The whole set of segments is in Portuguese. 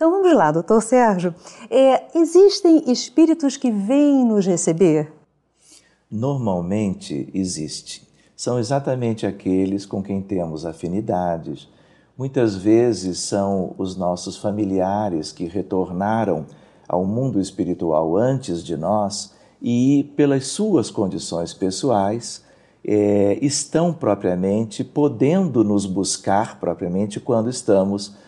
Então vamos lá, doutor Sérgio. Existem espíritos que vêm nos receber? Normalmente existe. São exatamente aqueles com quem temos afinidades. Muitas vezes são os nossos familiares que retornaram ao mundo espiritual antes de nós e, pelas suas condições pessoais, estão propriamente podendo nos buscar propriamente quando estamos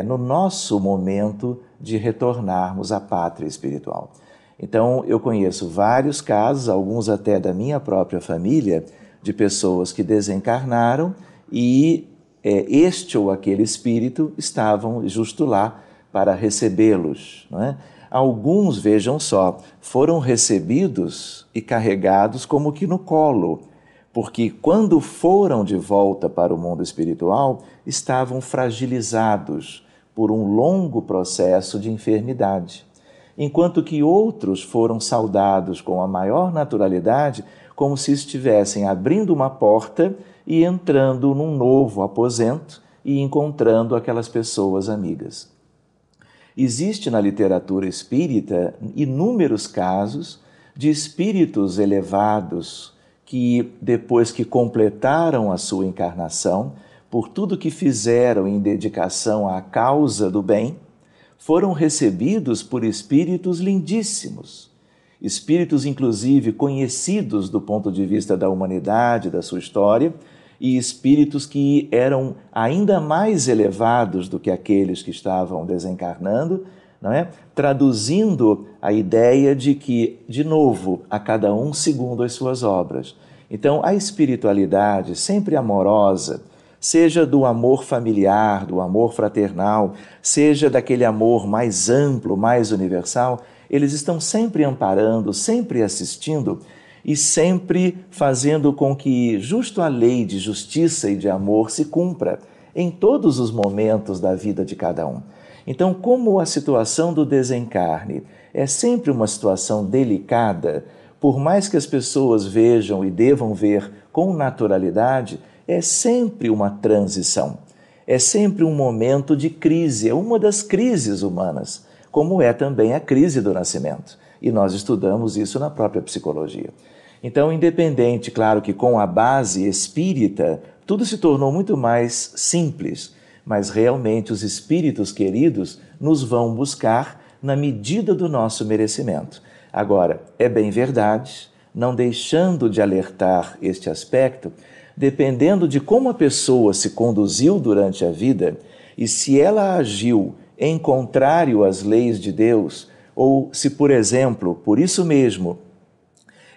no nosso momento de retornarmos à pátria espiritual. Então, eu conheço vários casos, alguns até da minha própria família, de pessoas que desencarnaram e este ou aquele espírito estavam justo lá para recebê-los, não é? Alguns, vejam só, foram recebidos e carregados como que no colo, porque quando foram de volta para o mundo espiritual, estavam fragilizados por um longo processo de enfermidade, enquanto que outros foram saudados com a maior naturalidade, como se estivessem abrindo uma porta e entrando num novo aposento e encontrando aquelas pessoas amigas. Existe na literatura espírita inúmeros casos de espíritos elevados que, depois que completaram a sua encarnação, por tudo que fizeram em dedicação à causa do bem, foram recebidos por espíritos lindíssimos, espíritos inclusive conhecidos do ponto de vista da humanidade, da sua história, e espíritos que eram ainda mais elevados do que aqueles que estavam desencarnando, não é? Traduzindo a ideia de que, de novo, a cada um segundo as suas obras. Então, a espiritualidade sempre amorosa, seja do amor familiar, do amor fraternal, seja daquele amor mais amplo, mais universal, eles estão sempre amparando, sempre assistindo e sempre fazendo com que justo a lei de justiça e de amor se cumpra em todos os momentos da vida de cada um. Então, como a situação do desencarne é sempre uma situação delicada, por mais que as pessoas vejam e devam ver com naturalidade, é sempre uma transição, é sempre um momento de crise, é uma das crises humanas, como é também a crise do nascimento. E nós estudamos isso na própria psicologia. Então, independente, claro que com a base espírita, tudo se tornou muito mais simples, mas realmente os espíritos queridos nos vão buscar na medida do nosso merecimento. Agora, é bem verdade, não deixando de alertar este aspecto, dependendo de como a pessoa se conduziu durante a vida e se ela agiu em contrário às leis de Deus, ou se, por exemplo, por isso mesmo,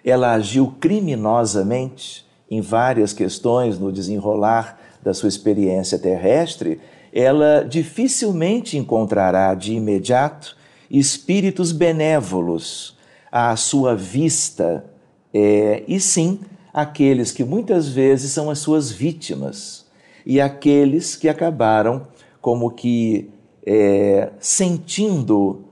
ela agiu criminosamente em várias questões no desenrolar da sua experiência terrestre, ela dificilmente encontrará de imediato espíritos benévolos à sua vista, e sim aqueles que muitas vezes são as suas vítimas e aqueles que acabaram como que sentindo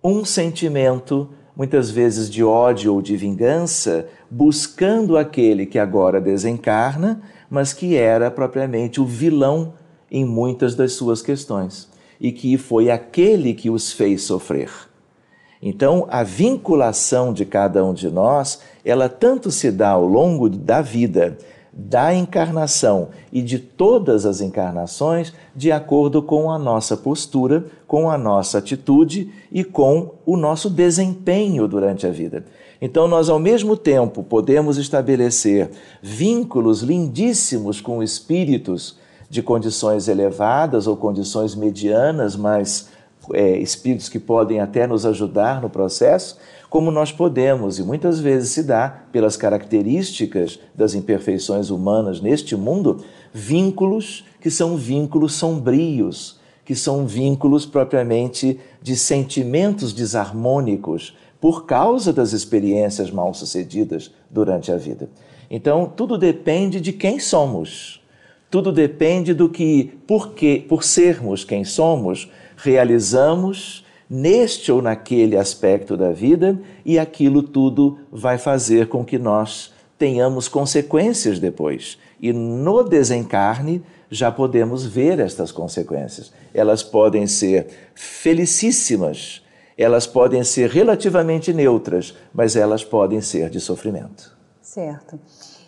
um sentimento muitas vezes de ódio ou de vingança, buscando aquele que agora desencarna, mas que era propriamente o vilão em muitas das suas questões, e que foi aquele que os fez sofrer. Então, a vinculação de cada um de nós, ela tanto se dá ao longo da vida, da encarnação e de todas as encarnações, de acordo com a nossa postura, com a nossa atitude e com o nosso desempenho durante a vida. Então, nós, ao mesmo tempo, podemos estabelecer vínculos lindíssimos com espíritos de condições elevadas ou condições medianas, mas espíritos que podem até nos ajudar no processo, como nós podemos, e muitas vezes se dá, pelas características das imperfeições humanas neste mundo, vínculos que são vínculos sombrios, que são vínculos propriamente de sentimentos desarmônicos por causa das experiências mal-sucedidas durante a vida. Então, tudo depende de quem somos. Tudo depende do que, por sermos quem somos, realizamos neste ou naquele aspecto da vida, e aquilo tudo vai fazer com que nós tenhamos consequências depois. E no desencarne já podemos ver estas consequências. Elas podem ser felicíssimas, elas podem ser relativamente neutras, mas elas podem ser de sofrimento. Certo.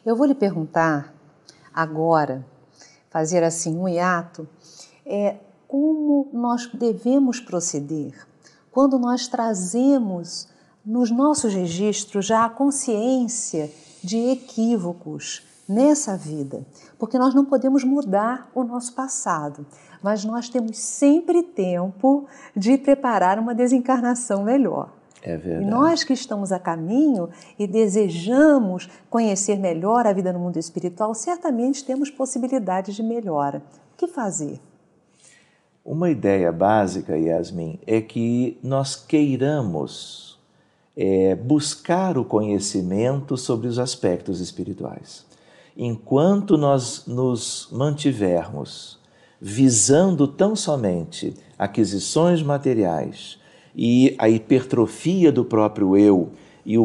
Eu vou lhe perguntar agora, fazer assim um hiato, como nós devemos proceder quando nós trazemos nos nossos registros já a consciência de equívocos nessa vida, porque nós não podemos mudar o nosso passado, mas nós temos sempre tempo de preparar uma desencarnação melhor. É verdade. E nós que estamos a caminho e desejamos conhecer melhor a vida no mundo espiritual, certamente temos possibilidades de melhora. O que fazer? Uma ideia básica, Yasmin, é que nós queiramos buscar o conhecimento sobre os aspectos espirituais. Enquanto nós nos mantivermos visando tão somente aquisições materiais e a hipertrofia do próprio eu e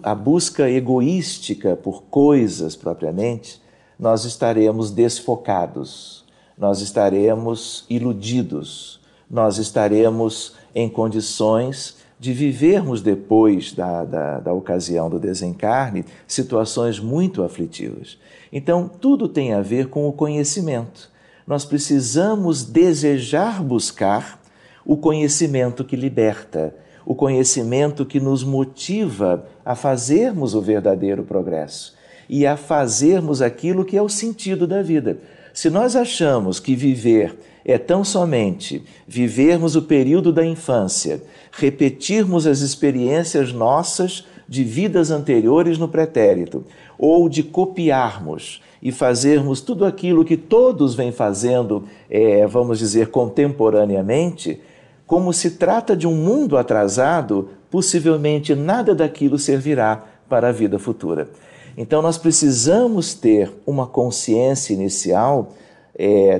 a busca egoística por coisas propriamente, nós estaremos desfocados, nós estaremos iludidos, nós estaremos em condições de vivermos depois da ocasião do desencarne situações muito aflitivas. Então, tudo tem a ver com o conhecimento. Nós precisamos desejar buscar o conhecimento que liberta, o conhecimento que nos motiva a fazermos o verdadeiro progresso e a fazermos aquilo que é o sentido da vida. Se nós achamos que viver é tão somente vivermos o período da infância, repetirmos as experiências nossas de vidas anteriores no pretérito, ou de copiarmos e fazermos tudo aquilo que todos vêm fazendo, vamos dizer, contemporaneamente, como se trata de um mundo atrasado, possivelmente nada daquilo servirá para a vida futura. Então nós precisamos ter uma consciência inicial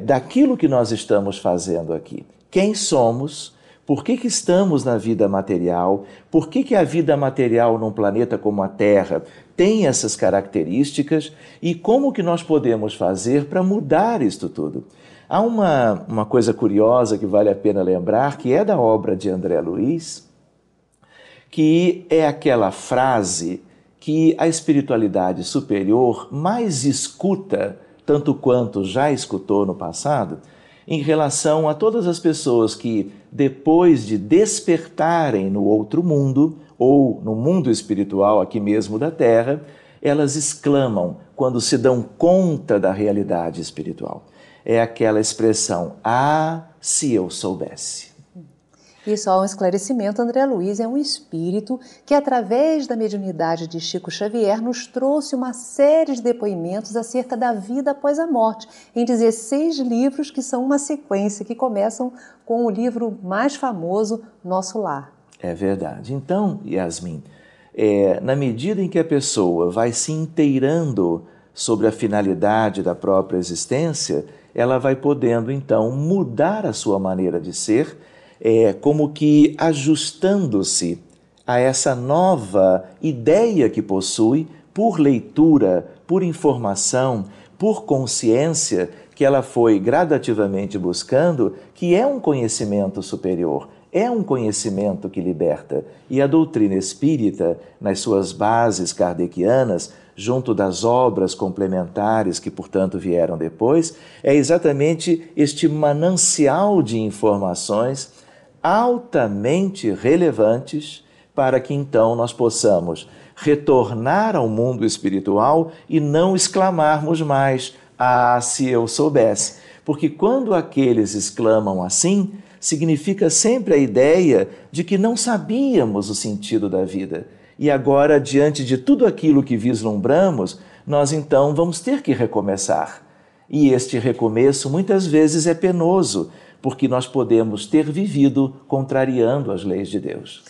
daquilo que nós estamos fazendo aqui. Quem somos? Por que estamos na vida material? Por que a vida material num planeta como a Terra tem essas características? E como que nós podemos fazer para mudar isto tudo? Há uma coisa curiosa que vale a pena lembrar, que é da obra de André Luiz, que é aquela frase que a espiritualidade superior mais escuta, tanto quanto já escutou no passado, em relação a todas as pessoas que, depois de despertarem no outro mundo, ou no mundo espiritual aqui mesmo da Terra, elas exclamam quando se dão conta da realidade espiritual. É aquela expressão, se eu soubesse. E só um esclarecimento, André Luiz é um espírito que, através da mediunidade de Chico Xavier, nos trouxe uma série de depoimentos acerca da vida após a morte, em 16 livros que são uma sequência, que começam com o livro mais famoso, Nosso Lar. É verdade. Então, Yasmin, na medida em que a pessoa vai se inteirando sobre a finalidade da própria existência, ela vai podendo, então, mudar a sua maneira de ser, como que ajustando-se a essa nova ideia que possui por leitura, por informação, por consciência que ela foi gradativamente buscando, que é um conhecimento superior, é um conhecimento que liberta. E a doutrina espírita, nas suas bases kardecianas, junto das obras complementares que, portanto, vieram depois, é exatamente este manancial de informações altamente relevantes para que então nós possamos retornar ao mundo espiritual e não exclamarmos mais, se eu soubesse. Porque quando aqueles exclamam assim, significa sempre a ideia de que não sabíamos o sentido da vida. E agora, diante de tudo aquilo que vislumbramos, nós então vamos ter que recomeçar. E este recomeço muitas vezes é penoso, porque nós podemos ter vivido contrariando as leis de Deus.